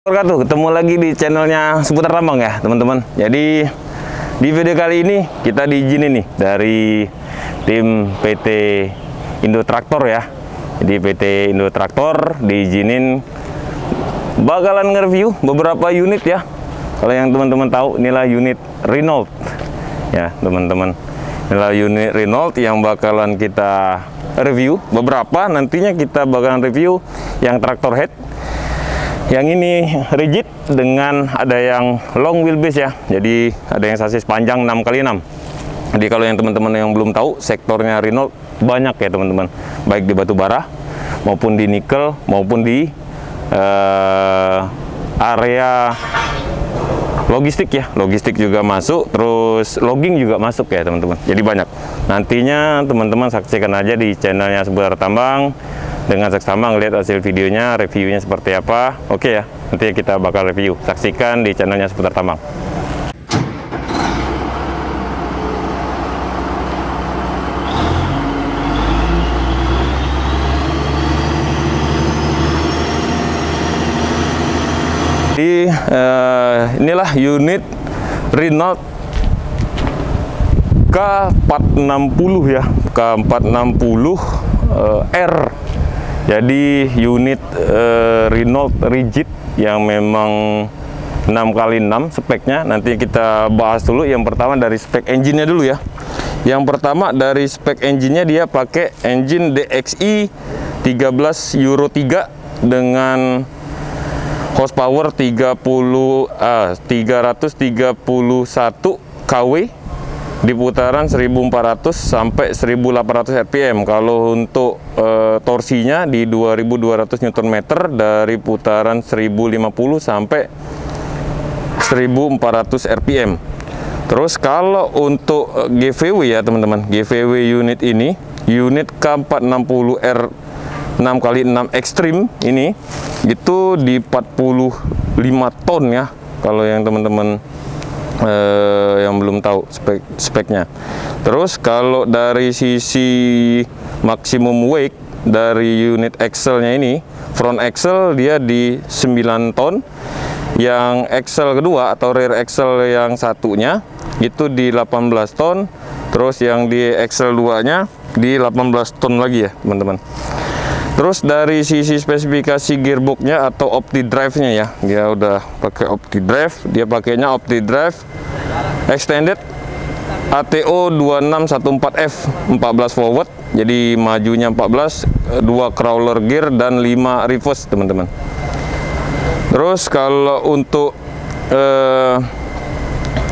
Wabarakatuh, ketemu lagi di channelnya Seputar Tambang ya teman-teman. Jadi di video kali ini kita diizinin nih dari tim PT Indo Traktor ya. Jadi PT Indo Traktor diizinin bakalan nge-review beberapa unit ya. Kalau yang teman-teman tahu, inilah unit Renault ya teman-teman. Inilah unit Renault yang bakalan kita review beberapa. Nantinya kita bakalan review yang traktor head. Yang ini rigid dengan ada yang long wheelbase ya. Jadi ada yang sasis panjang 6x6. Jadi kalau yang teman-teman yang belum tahu, sektornya Renault banyak ya teman-teman. Baik di batu bara maupun di nikel maupun di area logistik ya. Logistik juga masuk, terus logging juga masuk ya teman-teman. Jadi banyak. Nantinya teman-teman saksikan aja di channelnya Seputar Tambang. Dengan seksama ngelihat hasil videonya, reviewnya seperti apa. Oke ya, nanti kita bakal review. Saksikan di channelnya Seputar Tambang. Jadi inilah unit Renault K460 ya, K460 R. Jadi unit Renault rigid yang memang 6x6 speknya. Nanti kita bahas dulu. Yang pertama dari spek engine-nya dulu ya. Yang pertama dari spek engine-nya, dia pakai engine DXi 13 Euro 3 dengan horsepower 331 kW di putaran 1400 sampai 1800 rpm. Kalau untuk torsinya di 2200 Nm dari putaran 1050 sampai 1400 rpm. Terus kalau untuk GVW ya teman-teman, GVW unit ini, unit K460R 6x6 Extreme ini itu di 45 ton ya. Kalau yang teman-teman yang belum tahu speknya. Terus kalau dari sisi maximum weight dari unit axle-nya ini, front axle dia di 9 ton, yang axle kedua atau rear axle yang satunya itu di 18 ton, terus yang di axle 2-nya di 18 ton lagi ya teman-teman. Terus dari sisi spesifikasi gearbox-nya atau OptiDrive-nya ya, dia udah pakai OptiDrive. Dia pakainya OptiDrive Extended ATO 2614F 14 forward. Jadi majunya 14, 2 crawler gear dan 5 reverse teman-teman. Terus kalau untuk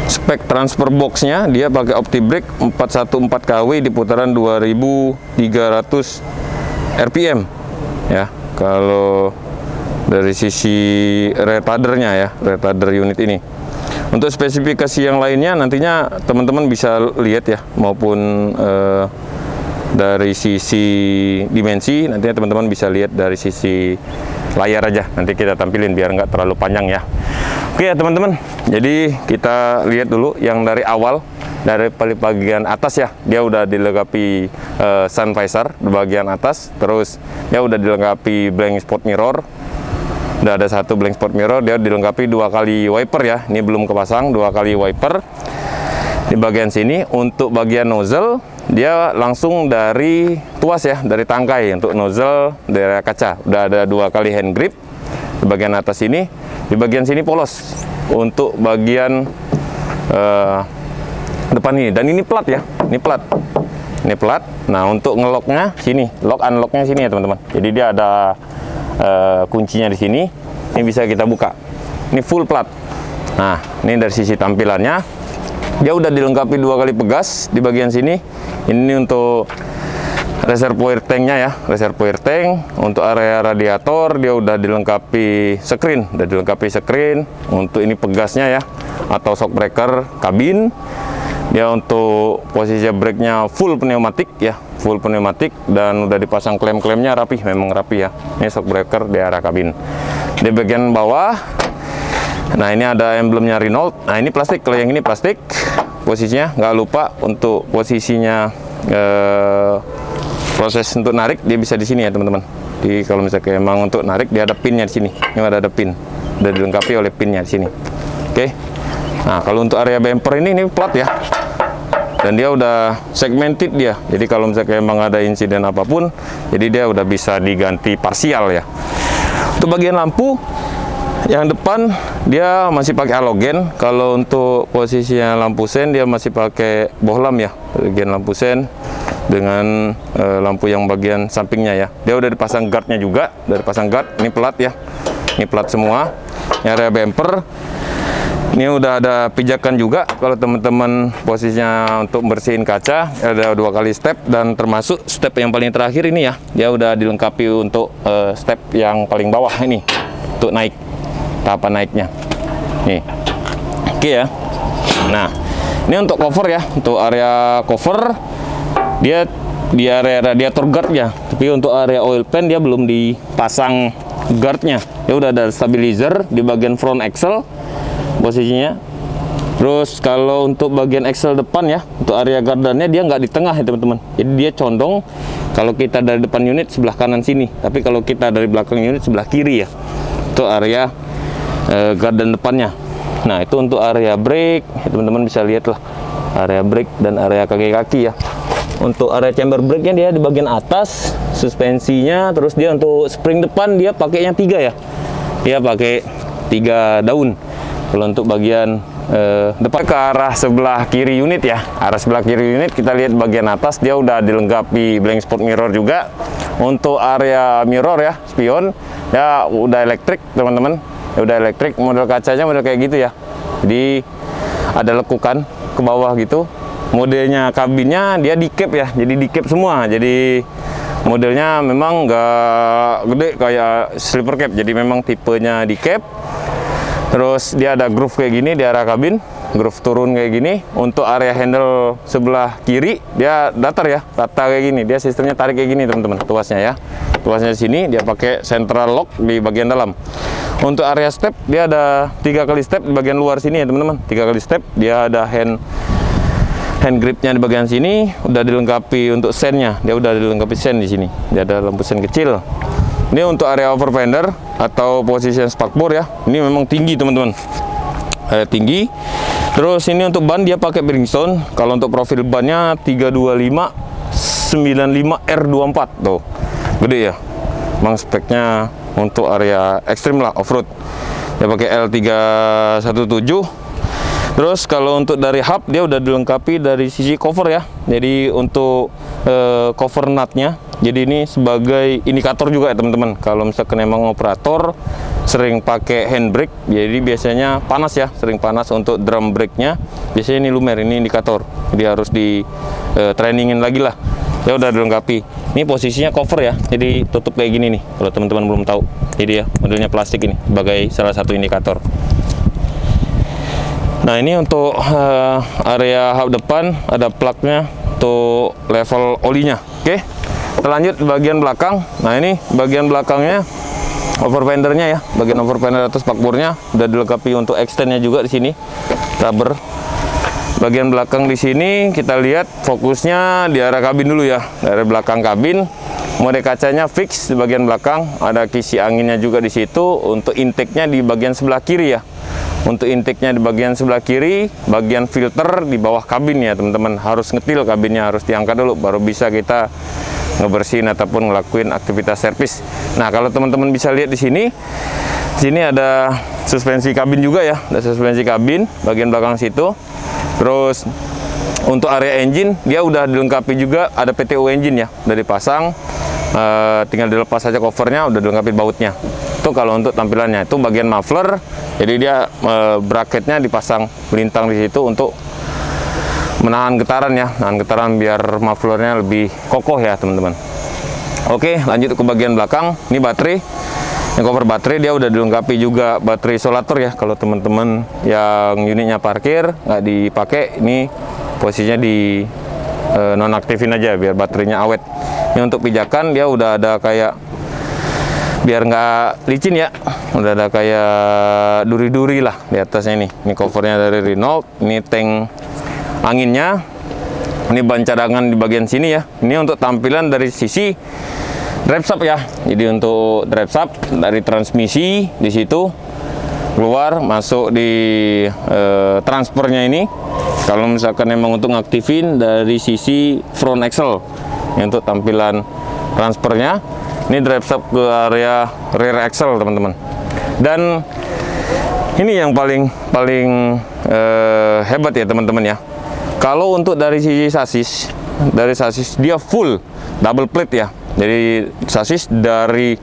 spek transfer box-nya, dia pakai OptiBrake 414 kW di putaran 2300 rpm ya. Kalau dari sisi retardernya ya, retarder unit ini. Untuk spesifikasi yang lainnya nantinya teman-teman bisa lihat ya, maupun dari sisi dimensi nantinya teman-teman bisa lihat dari sisi layar aja. Nanti kita tampilin biar nggak terlalu panjang ya. Oke ya teman-teman, jadi kita lihat dulu yang dari awal. Dari bagian atas ya, dia udah dilengkapi sun visor di bagian atas. Terus dia udah dilengkapi blank spot mirror. Udah ada satu blank spot mirror. Dia dilengkapi 2 kali wiper ya. Ini belum kepasang, 2 kali wiper di bagian sini. Untuk bagian nozzle, dia langsung dari tuas ya, dari tangkai. Untuk nozzle dari kaca udah ada 2 kali hand grip di bagian atas ini. Di bagian sini polos untuk bagian depan ini, dan ini plat ya, ini plat. Nah untuk ngeloknya sini, lock unlocknya sini ya teman-teman. Jadi dia ada kuncinya di sini. Ini bisa kita buka. Ini full plat. Nah ini dari sisi tampilannya, dia udah dilengkapi 2 kali pegas di bagian sini. Ini untuk reservoir tanknya ya, reservoir tank. Untuk area radiator dia udah dilengkapi screen, Untuk ini pegasnya ya, atau shock breaker kabin. Dia untuk posisi brake-nya full pneumatik ya, full pneumatik, dan udah dipasang klem-klemnya rapi, memang rapi ya. Ini shock breaker di area kabin. Di bagian bawah, nah ini ada emblemnya Renault. Nah ini plastik, kalau yang ini plastik posisinya. Nggak lupa untuk posisinya proses untuk narik dia bisa di sini ya teman-teman. Jadi kalau misalnya emang untuk narik dia ada pinnya di sini. Ini ada pin. udah dilengkapi oleh pinnya di sini. Oke. Nah, kalau untuk area bumper ini plat ya. Dan dia udah segmented dia. Jadi kalau misalnya emang ada insiden apapun, jadi dia udah bisa diganti parsial ya. Untuk bagian lampu yang depan dia masih pakai halogen. Kalau untuk posisinya lampu sen dia masih pakai bohlam ya. Bagian lampu sen dengan lampu yang bagian sampingnya ya. Dia udah dipasang guardnya juga, udah dipasang guard. Ini plat ya. Ini plat semua. Ini area bumper. Ini udah ada pijakan juga kalau teman-teman posisinya untuk bersihin kaca, ada 2 kali step, dan termasuk step yang paling terakhir ini ya, dia udah dilengkapi untuk step yang paling bawah ini untuk naik, tahapan naiknya nih. Oke ya. Nah, ini untuk cover ya, untuk area cover dia di area radiator guard ya, tapi untuk area oil pan dia belum dipasang guardnya. Ya udah ada stabilizer di bagian front axle posisinya. Terus kalau untuk bagian axle depan ya, untuk area gardannya dia nggak di tengah ya teman-teman. Jadi dia condong kalau kita dari depan unit sebelah kanan sini, tapi kalau kita dari belakang unit sebelah kiri ya. Itu area gardan depannya. Nah, itu untuk area brake ya, teman-teman bisa lihat lah area brake dan area kaki-kaki ya. Untuk area chamber brake-nya dia di bagian atas, suspensinya, terus dia untuk spring depan dia pakainya 3 ya. Dia pakai 3 daun. Kalau untuk bagian depan ke arah sebelah kiri unit ya, arah sebelah kiri unit kita lihat bagian atas dia udah dilengkapi blank spot mirror juga. Untuk area mirror ya, spion ya udah elektrik teman-teman, ya udah elektrik. Model kacanya model kayak gitu ya, jadi ada lekukan ke bawah gitu. Modelnya kabinnya dia di cap ya, jadi di cap semua. Jadi modelnya memang nggak gede kayak sleeper cap, jadi memang tipenya di cap. Terus dia ada groove kayak gini di area kabin, groove turun kayak gini. Untuk area handle sebelah kiri dia datar ya, rata kayak gini. Dia sistemnya tarik kayak gini teman-teman, tuasnya ya. Tuasnya di sini dia pakai central lock di bagian dalam. Untuk area step dia ada 3 kali step di bagian luar sini ya teman-teman. 3 kali step. Dia ada hand gripnya di bagian sini, udah dilengkapi untuk sennya. Dia udah dilengkapi sen di sini. Dia ada lampu sen kecil. Ini untuk area over fender atau posisi spakbor ya. Ini memang tinggi teman-teman, tinggi. Terus ini untuk ban dia pakai Bridgestone. Kalau untuk profil bannya 325 95 R24 tuh, gede ya. Memang speknya untuk area ekstrim lah, off road. Dia pakai L317. Terus kalau untuk dari hub dia udah dilengkapi dari sisi cover ya. Jadi untuk cover nutnya, jadi ini sebagai indikator juga ya teman-teman. Kalau misalkan emang operator sering pakai handbrake, jadi biasanya panas ya, sering panas untuk drum brake-nya. Biasanya ini lumer, ini indikator. Jadi harus di trainingin lagi lah. Ya udah dilengkapi. Ini posisinya cover ya, jadi tutup kayak gini nih. Kalau teman-teman belum tahu, jadi ya modelnya plastik ini sebagai salah satu indikator. Nah, ini untuk area hub depan ada plugnya untuk level olinya. Oke, kita lanjut bagian belakang. Nah, ini bagian belakangnya over fendernya ya, bagian over fender atau spakbornya udah dilengkapi untuk extendnya juga di sini, rubber. Bagian belakang di sini kita lihat fokusnya di area kabin dulu ya, dari belakang kabin. Mode kacanya fix di bagian belakang, ada kisi anginnya juga di situ. Untuk intake-nya di bagian sebelah kiri ya. Untuk intake-nya di bagian sebelah kiri, bagian filter di bawah kabin ya teman-teman. Harus ngetil kabinnya, harus diangkat dulu baru bisa kita ngebersihin ataupun ngelakuin aktivitas servis. Nah, kalau teman-teman bisa lihat di sini ada suspensi kabin juga ya, ada suspensi kabin bagian belakang situ. Terus untuk area engine dia udah dilengkapi juga, ada PTO engine ya, udah dipasang. Tinggal dilepas saja covernya, udah dilengkapi bautnya. Itu kalau untuk tampilannya. Itu bagian muffler, jadi dia bracketnya dipasang melintang di situ untuk menahan getaran ya, nahan getaran biar mufflernya lebih kokoh ya teman-teman. Oke, lanjut ke bagian belakang. Ini baterai, ini cover baterai dia udah dilengkapi juga baterai isolator ya. Kalau teman-teman yang unitnya parkir nggak dipakai, ini posisinya di nonaktifin aja biar baterainya awet. Ini untuk pijakan dia udah ada kayak biar nggak licin ya, udah ada kayak duri-duri lah di atasnya ini. Ini covernya dari Renault. Ini tank anginnya. Ini ban cadangan di bagian sini ya. Ini untuk tampilan dari sisi drive shaft ya. Jadi untuk drive shaft dari transmisi di situ keluar, masuk di transfernya ini. Kalau misalkan emang untuk ngaktifin dari sisi front axle untuk tampilan transfernya, ini drive shaft ke area rear axle teman-teman. Dan ini yang paling hebat ya teman-teman ya. Kalau untuk dari sisi sasis, dia full double plate ya. Jadi sasis dari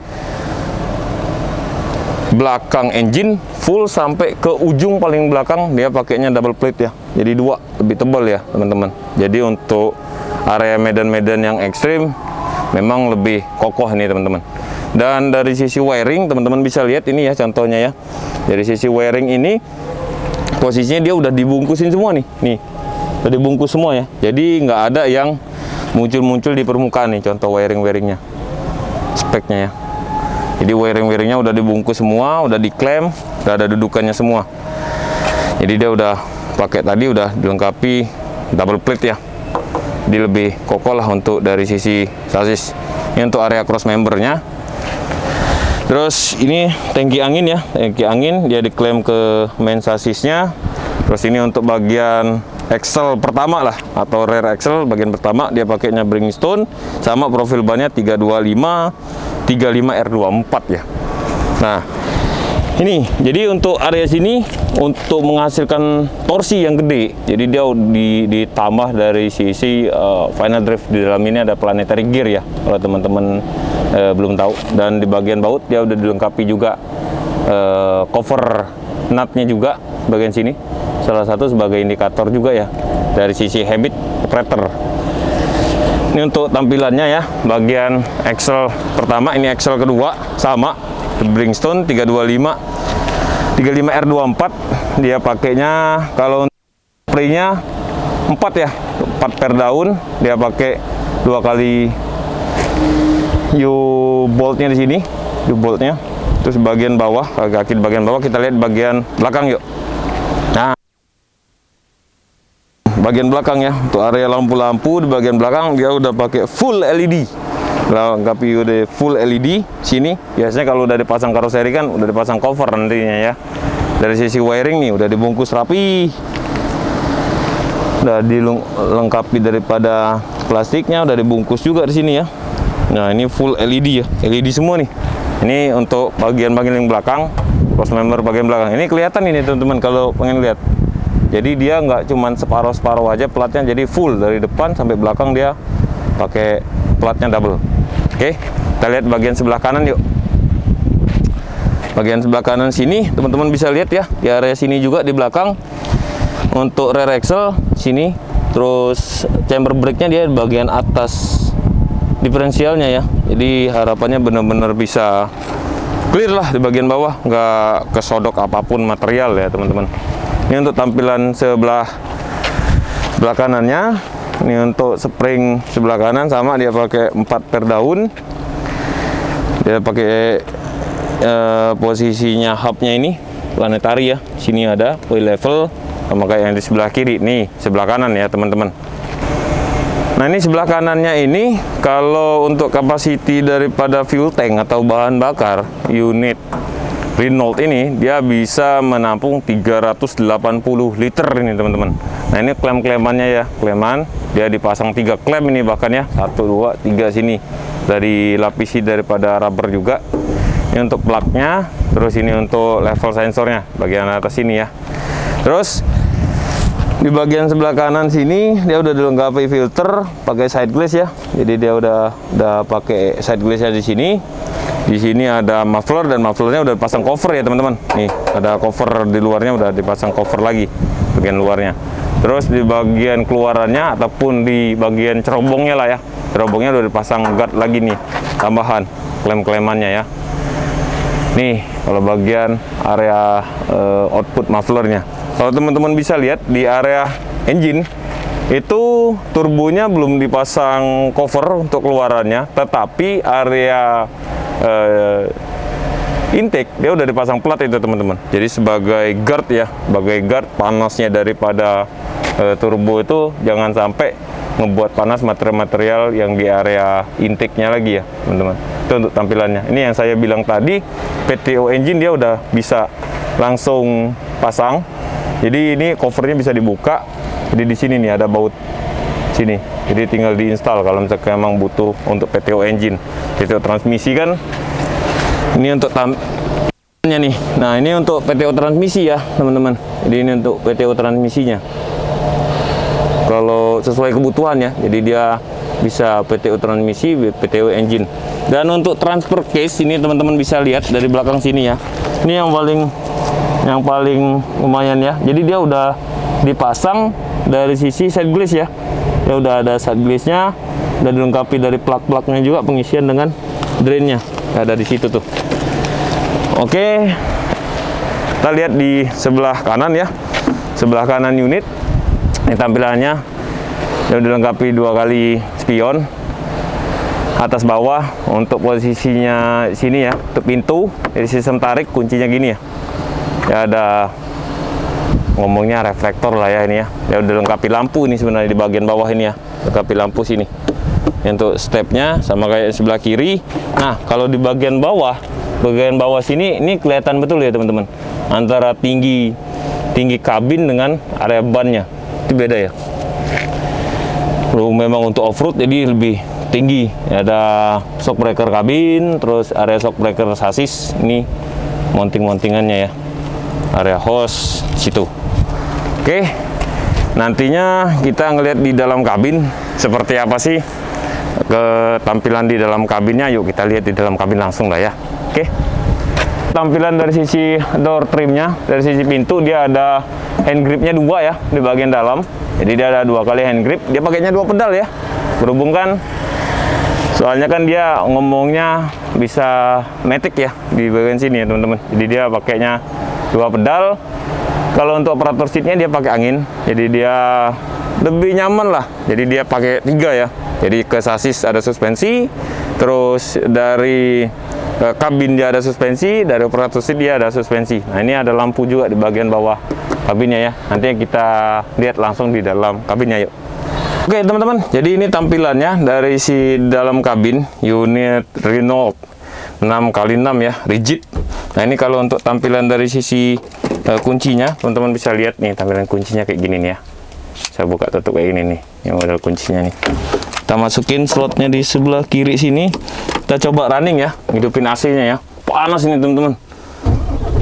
belakang engine full sampai ke ujung paling belakang dia pakainya double plate ya. Jadi dua, lebih tebal ya teman-teman. Jadi untuk area medan-medan yang ekstrim memang lebih kokoh nih teman-teman. Dan dari sisi wiring teman-teman bisa lihat ini ya contohnya ya. Dari sisi wiring ini posisinya dia udah dibungkusin semua nih. Nih, udah dibungkus semua ya. Jadi nggak ada yang muncul-muncul di permukaan nih contoh wiring-wiringnya, speknya ya. Jadi wiring-wiringnya udah dibungkus semua, udah diklaim, udah ada dudukannya semua. Jadi dia udah pakai tadi udah dilengkapi double plate ya. Jadi lebih kokoh lah untuk dari sisi sasis. Ini untuk area cross membernya. Terus ini tangki angin ya, tangki angin dia diklaim ke main sasisnya. Terus ini untuk bagian axle pertama lah atau rear axle bagian pertama dia pakainya Bridgestone sama profil bannya 325 R24 ya. Nah, ini jadi untuk area sini untuk menghasilkan torsi yang gede. Jadi dia ditambah dari sisi final drive di dalam ini ada planetary gear ya. Kalau teman-teman belum tahu, dan di bagian baut dia udah dilengkapi juga cover nutnya juga bagian sini. Salah satu sebagai indikator juga ya dari sisi habit operator. Ini untuk tampilannya ya, bagian axle pertama, ini axle kedua sama Bridgestone 325 R24 dia pakainya. Kalau spraynya 4 ya, 4 per daun dia pakai 2 kali U-boltnya di sini, U-boltnya. Terus bagian bawah, kaki di bagian bawah kita lihat bagian belakang yuk. Nah, bagian belakang ya, untuk area lampu-lampu di bagian belakang dia udah pakai full LED. Lengkapi udah full LED sini. Biasanya kalau udah dipasang karoseri kan udah dipasang cover nantinya ya. Dari sisi wiring nih udah dibungkus rapi. Udah dilengkapi daripada plastiknya, udah dibungkus juga di sini ya. Nah, ini full LED ya. LED semua nih. Ini untuk bagian-bagian yang belakang, cross member bagian belakang. Ini kelihatan ini teman-teman kalau pengen lihat. Jadi dia nggak cuman separuh-separuh aja platnya, jadi full dari depan sampai belakang dia pakai platnya double. Oke, kita lihat bagian sebelah kanan yuk. Bagian sebelah kanan sini teman-teman bisa lihat ya, di area sini juga di belakang untuk rear axle sini. Terus chamber brake-nya dia di bagian atas diferensialnya ya. Jadi harapannya benar-benar bisa clear lah di bagian bawah, nggak kesodok apapun material ya teman-teman. Ini untuk tampilan sebelah kanannya. Ini untuk spring sebelah kanan sama dia pakai 4 per daun. Dia pakai posisinya hubnya ini planetary ya. Sini ada oil level sama kayak yang di sebelah kiri nih, sebelah kanan ya teman-teman. Nah, ini sebelah kanannya ini kalau untuk kapasiti daripada fuel tank atau bahan bakar unit Renault ini dia bisa menampung 380 liter ini teman-teman. Nah, ini klem-klemannya ya, kleman dia dipasang 3 klem ini bahkan ya, 1, 2, 3 sini dari lapisi daripada rubber juga. Ini untuk plugnya, terus ini untuk level sensornya bagian atas sini ya. Terus di bagian sebelah kanan sini dia udah dilengkapi filter pakai side glass ya. Jadi dia udah pakai side glassnya di sini. Di sini ada muffler dan mufflernya udah dipasang cover ya teman-teman. Nih ada cover di luarnya, udah dipasang cover lagi bagian luarnya. Terus di bagian keluarannya ataupun di bagian cerobongnya lah ya, cerobongnya udah dipasang guard lagi nih, tambahan klem-klemannya ya. Nih kalau bagian area output mufflernya, kalau teman-teman bisa lihat di area engine itu turbonya belum dipasang cover untuk keluarannya, tetapi area intake dia udah dipasang plat itu teman-teman. Jadi sebagai guard ya, sebagai guard panasnya daripada turbo itu jangan sampai ngebuat panas material-material yang di area intake-nya lagi ya teman-teman. Itu untuk tampilannya. Ini yang saya bilang tadi, PTO engine dia udah bisa langsung pasang. Jadi ini covernya bisa dibuka. Jadi di sini nih ada baut sini. Jadi tinggal diinstal kalau misalkan emang butuh untuk PTO engine, PTO transmisi kan. Ini untuk tampilnya nih. Nah, ini untuk PTO transmisi ya, teman-teman. Jadi ini untuk PTO transmisinya. Kalau sesuai kebutuhan ya. Jadi dia bisa PTO transmisi, PTO engine. Dan untuk transfer case ini teman-teman bisa lihat dari belakang sini ya. Ini yang paling lumayan ya. Jadi dia udah dipasang dari sisi side glaze ya. Ya udah ada side glaze-nya, udah dilengkapi dari plug-plugnya juga, pengisian dengan drainnya ada di situ tuh. Oke, kita lihat di sebelah kanan ya, sebelah kanan unit. Ini tampilannya udah dilengkapi 2 kali spion atas bawah. Untuk posisinya sini ya, untuk pintu, jadi sistem tarik kuncinya gini ya. Ya ada ngomongnya reflektor lah ya ini ya. Ya udah lengkapi lampu ini sebenarnya di bagian bawah ini ya. Lengkapi lampu sini. Untuk stepnya sama kayak sebelah kiri. Nah, kalau di bagian bawah sini ini kelihatan betul ya teman-teman. Antara tinggi kabin dengan area bannya. Itu beda ya. Kalau memang untuk off-road jadi lebih tinggi. Ya, ada shock breaker kabin, terus area shock breaker sasis. Ini mounting-mountingannya ya. Area hose situ. Oke, nantinya kita ngelihat di dalam kabin seperti apa sih ketampilan di dalam kabinnya. Yuk kita lihat di dalam kabin langsung lah ya. Oke, tampilan dari sisi door trimnya, dari sisi pintu dia ada hand gripnya 2 ya di bagian dalam. Jadi dia ada 2 kali hand grip. Dia pakainya 2 pedal ya, berhubung kan soalnya kan dia ngomongnya bisa matic ya di bagian sini ya teman-teman. Jadi dia pakainya 2 pedal. Kalau untuk operator seatnya dia pakai angin, jadi dia lebih nyaman lah. Jadi dia pakai 3 ya. Jadi ke sasis ada suspensi, terus dari kabin dia ada suspensi, dari operator seat dia ada suspensi. Nah, ini ada lampu juga di bagian bawah kabinnya ya. Nanti kita lihat langsung di dalam kabinnya yuk. Oke teman-teman, jadi ini tampilannya dari si dalam kabin unit Renault 6x6 ya, rigid. Nah, ini kalau untuk tampilan dari sisi kuncinya, teman-teman bisa lihat nih tampilan kuncinya kayak gini nih ya. Saya buka tutup kayak gini nih, yang model kuncinya nih. Kita masukin slotnya di sebelah kiri sini. Kita coba running ya, hidupin AC-nya ya. Panas ini teman-teman,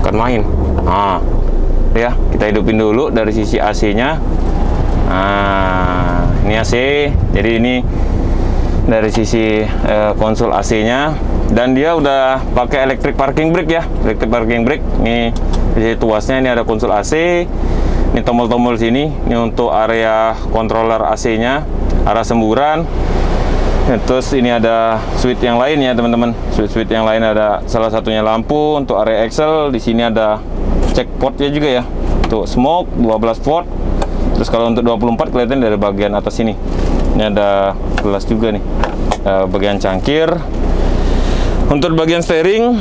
bukan main. Nah, ya kita hidupin dulu dari sisi AC-nya. Nah, ini AC. Jadi ini dari sisi konsol AC-nya. Dan dia udah pakai electric parking brake ya, electric parking brake. Ini di tuasnya ini ada konsol AC. Ini tombol-tombol sini, ini untuk area controller AC-nya, arah semburan. Terus ini ada switch yang lain ya teman-teman. Switch yang lain ada salah satunya lampu untuk area Excel. Di sini ada check portnya juga ya. Untuk smoke 12 volt. Terus kalau untuk 24 kelihatan dari bagian atas sini. Ini ada gelas juga nih. Bagian cangkir. Untuk bagian steering,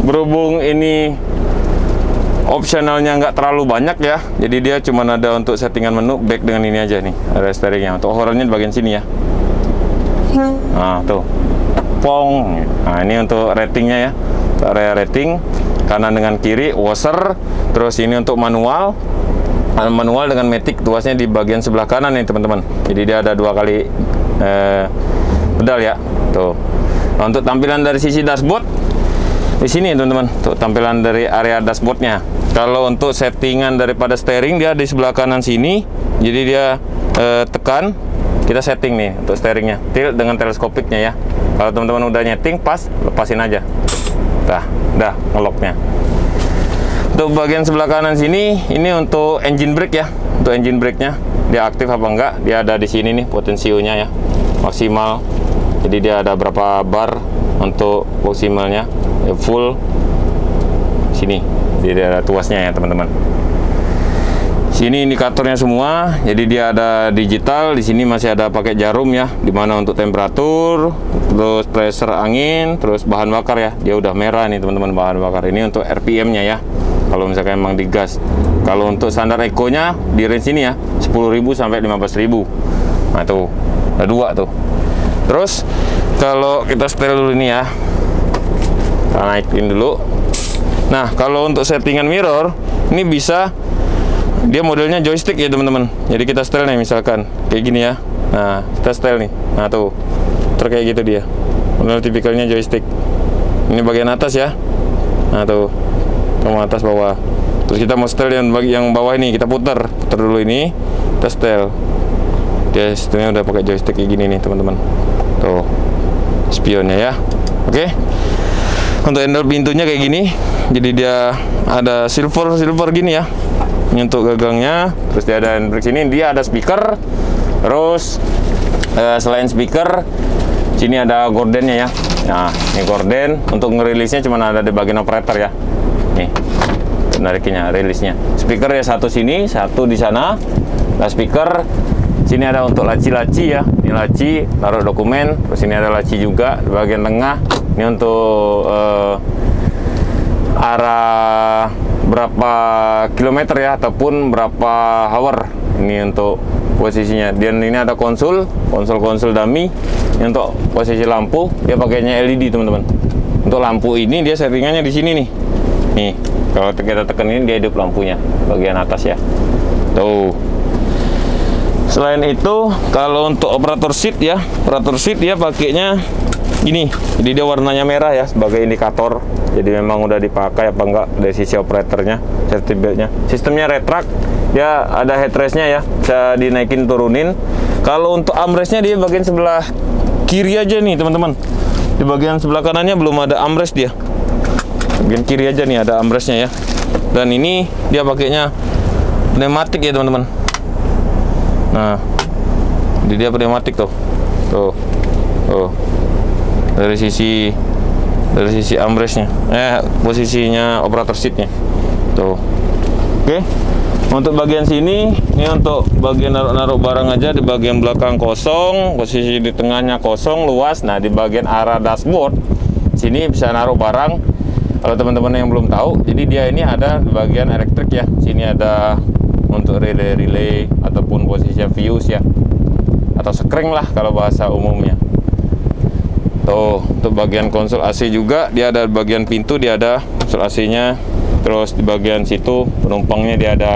berhubung ini opsionalnya nggak terlalu banyak ya, jadi dia cuma ada untuk settingan menu back dengan ini aja nih, ada steeringnya. Untuk overallnya di bagian sini ya. Nah tuh, pong. Nah ini untuk ratingnya ya, untuk area rating kanan dengan kiri, washer. Terus ini untuk manual dengan matic, tuasnya di bagian sebelah kanan nih teman-teman. Jadi dia ada 2 kali pedal ya, tuh. Nah, untuk tampilan dari sisi dashboard di sini teman-teman, tuh tampilan dari area dashboardnya. Kalau untuk settingan daripada steering dia di sebelah kanan sini, jadi dia tekan, kita setting nih untuk steeringnya, tilt dengan teleskopiknya ya. Kalau teman-teman udah nyeting pas, lepasin aja. Nah, udah ngeloknya. Untuk bagian sebelah kanan sini, ini untuk engine brake ya. Untuk engine brake-nya, dia aktif apa enggak? Dia ada di sini nih potensionya ya, maksimal. Jadi dia ada berapa bar untuk maksimalnya, ya full. Sini, jadi ada tuasnya ya teman-teman. Sini indikatornya semua, jadi dia ada digital. Di sini masih ada pakai jarum ya, dimana untuk temperatur, terus pressure angin, terus bahan bakar ya. Dia udah merah nih teman-teman bahan bakar. Ini untuk RPM-nya ya. Kalau misalkan emang digas. Kalau untuk standar eco-nya di range ini ya, 10.000 sampai 15.000. Nah tuh, ada 2 tuh. Terus kalau kita setel dulu ini ya, kita naikin dulu. Nah, kalau untuk settingan mirror, ini bisa, dia modelnya joystick ya teman-teman. Jadi kita setel nih, misalkan kayak gini ya. Nah, kita setel nih. Nah tuh, kayak gitu dia. Model tipikalnya joystick. Ini bagian atas ya. Nah tuh, atas bawah. Terus kita mau setel yang bawah ini, kita putar dulu ini, kita setel. Dia sistemnya udah pakai joystick kayak gini nih teman-teman. Tuh, spionnya ya. Oke. Untuk handle pintunya kayak gini, jadi dia ada silver gini ya. Ini untuk gagangnya. Terus dia ada handbrake sini, dia ada speaker. Terus selain speaker, sini ada gordennya ya. Nah, ini gorden. Untuk ngerilisnya cuma ada di bagian operator ya. Nih, nariknya, rilisnya. Speaker ya satu sini, satu di sana. Nah, speaker. Sini ada untuk laci-laci ya. Ini laci, taruh dokumen. Terus ini ada laci juga di bagian tengah. Ini untuk arah berapa kilometer ya, ataupun berapa hour. Ini untuk posisinya. Dan ini ada konsol dummy. Ini untuk posisi lampu, dia pakainya LED teman-teman. Untuk lampu ini dia settingannya di sini nih. Nih, kalau kita tekan ini dia hidup lampunya bagian atas ya. Tuh. Selain itu, kalau untuk operator seat ya, dia pakainya gini. Jadi dia warnanya merah ya sebagai indikator. Jadi memang udah dipakai apa enggak dari sisi operatornya, safety beltnya. Sistemnya retract, dia ada headrestnya ya, bisa dinaikin turunin. Kalau untuk armrestnya dia bagian sebelah kiri aja nih teman-teman. Di bagian sebelah kanannya belum ada armrest dia. Bagian kiri aja nih ada armrestnya ya. Dan ini dia pakainya pneumatik ya teman-teman. Nah, jadi dia pneumatik tuh. Tuh. Dari sisi armrestnya, posisinya operator seatnya. Tuh. Oke. Untuk bagian sini, ini untuk bagian naruh barang aja. Di bagian belakang kosong, posisi di tengahnya kosong, luas. Nah, di bagian arah dashboard, sini bisa naruh barang. Kalau teman-teman yang belum tahu, jadi dia ini ada di bagian elektrik ya. Sini ada untuk relay ataupun posisi fuse ya, atau sekring lah kalau bahasa umumnya. Tuh, untuk bagian konsol AC juga, dia ada bagian pintu, dia ada konsol AC-nya. Terus di bagian situ penumpangnya dia ada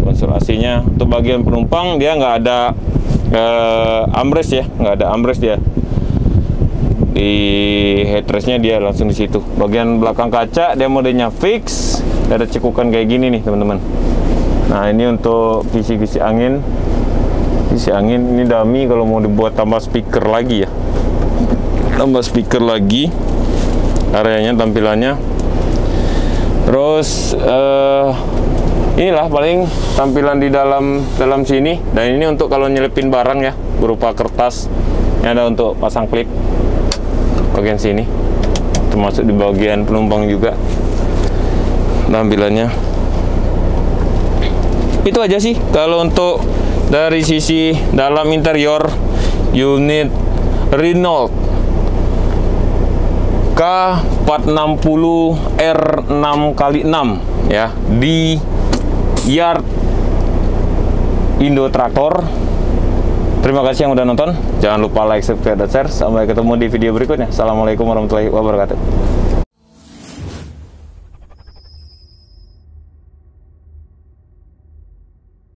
konsol AC-nya. Untuk bagian penumpang dia nggak ada armrest ya, nggak ada armrest dia. Di headrestnya dia langsung di situ. Bagian belakang kaca dia modenya fix, ada cekukan kayak gini nih teman-teman. Nah, ini untuk kisi-kisi angin. Kisi angin ini dummy, kalau mau dibuat tambah speaker lagi ya. Tambah speaker lagi. Areanya, tampilannya. Terus inilah paling tampilan di dalam sini. Dan ini untuk kalau nyelipin barang ya, berupa kertas. Ini ada untuk pasang klip bagian sini, termasuk di bagian penumpang juga tampilannya. Itu aja sih kalau untuk dari sisi dalam interior unit Renault K460 R6x6 ya, di yard Indo Traktor. Terima kasih yang udah nonton. Jangan lupa like, subscribe, dan share. Sampai ketemu di video berikutnya. Assalamualaikum warahmatullahi wabarakatuh.